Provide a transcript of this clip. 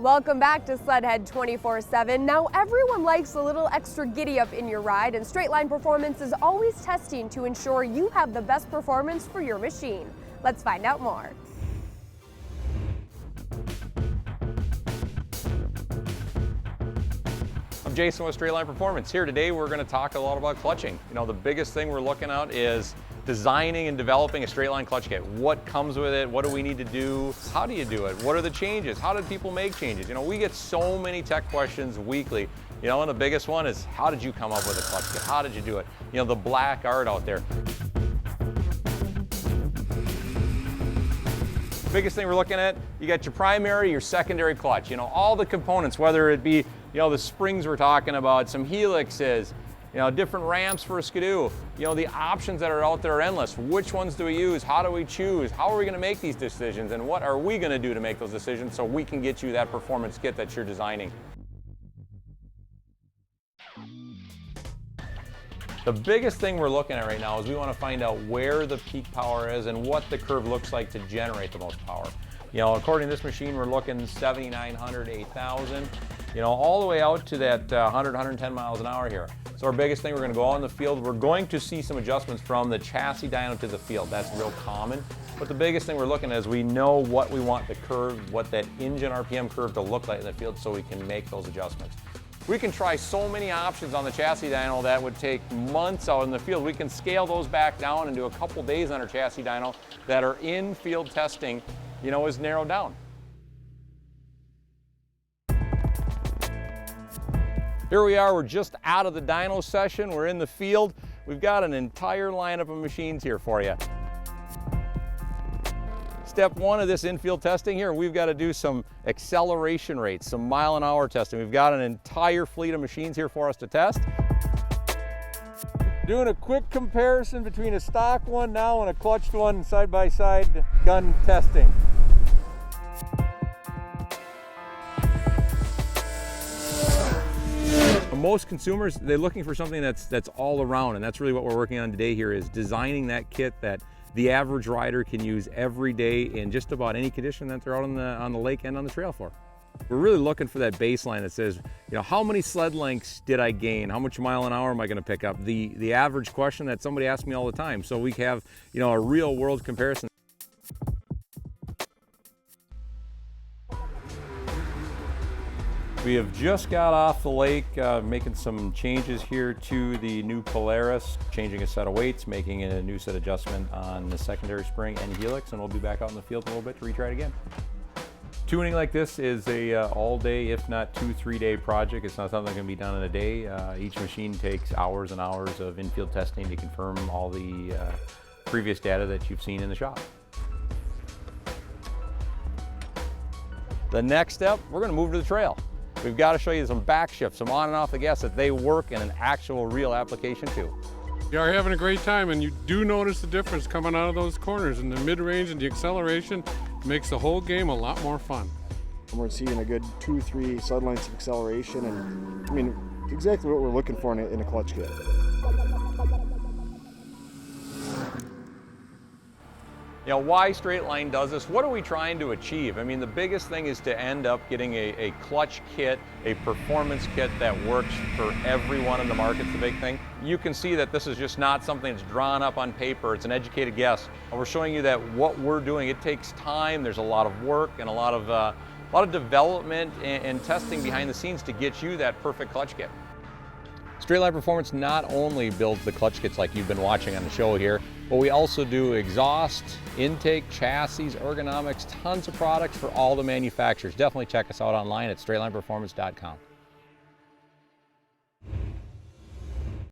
Welcome back to Sledhead 24/7. Now everyone likes a little extra giddy up in your ride, and Straightline Performance is always testing to ensure you have the best performance for your machine. Let's find out more. I'm Jason with Straightline Performance. Here today we're going to talk a lot about clutching. You know, the biggest thing we're looking at is designing and developing a Straightline clutch kit. What comes with it? What do we need to do? How do you do it? What are the changes? How did people make changes? You know, we get so many tech questions weekly. You know, and the biggest one is, how did you come up with a clutch kit? How did you do it? You know, the black art out there. Biggest thing we're looking at, you got your primary, your secondary clutch. You know, all the components, whether it be, you know, the springs we're talking about, some helixes, you know, different ramps for a skidoo. You know, the options that are out there are endless. Which ones do we use? How do we choose? How are we going to make these decisions? And what are we going to do to make those decisions so we can get you that performance kit that you're designing? The biggest thing we're looking at right now is we want to find out where the peak power is and what the curve looks like to generate the most power. You know, according to this machine, we're looking 7,900, 8,000, you know, all the way out to that 100, 110 miles an hour here. So our biggest thing, we're going to go out in the field. We're going to see some adjustments from the chassis dyno to the field. That's real common. But the biggest thing we're looking at is we know what we want the curve, what that engine RPM curve to look like in the field so we can make those adjustments. We can try so many options on the chassis dyno that would take months out in the field. We can scale those back down and do a couple days on our chassis dyno that are in field testing, you know, is narrowed down. Here we are, we're just out of the dyno session. We're in the field. We've got an entire lineup of machines here for you. Step one of this in-field testing here, we've got to do some acceleration rates, some mile-an-hour testing. We've got an entire fleet of machines here for us to test. Doing a quick comparison between a stock one now and a clutched one, side-by-side gun testing. Most consumers, they're looking for something that's all around, and that's really what we're working on today here, is designing that kit that the average rider can use every day in just about any condition that they're out on the lake and on the trail for. We're really looking for that baseline that says, you know, how many sled lengths did I gain? How much mile an hour am I going to pick up? The average question that somebody asks me all the time. So we have, you know, a real world comparison. We have just got off the lake, making some changes here to the new Polaris, changing a set of weights, making a new set adjustment on the secondary spring and helix, and we'll be back out in the field a little bit to retry it again. Tuning like this is a all-day, if not 2-3 day project. It's not something that can be done in a day. Each machine takes hours and hours of in-field testing to confirm all the previous data that you've seen in the shop. The next step, we're going to move to the trail. We've got to show you some back shifts, some on and off the gas that they work in an actual real application too. You are having a great time, and you do notice the difference coming out of those corners, and the mid-range and the acceleration makes the whole game a lot more fun. We're seeing a good 2-3 sled lengths of acceleration, and I mean, exactly what we're looking for in a clutch kit. You know, why Straightline does this? What are we trying to achieve? I mean, the biggest thing is to end up getting a clutch kit, a performance kit that works for everyone in the market's the big thing. You can see that this is just not something that's drawn up on paper. It's an educated guess. And we're showing you that what we're doing, it takes time. There's a lot of work and a lot of development and testing behind the scenes to get you that perfect clutch kit. Straightline Performance not only builds the clutch kits like you've been watching on the show here, but we also do exhaust, intake, chassis, ergonomics, tons of products for all the manufacturers. Definitely check us out online at straightlineperformance.com.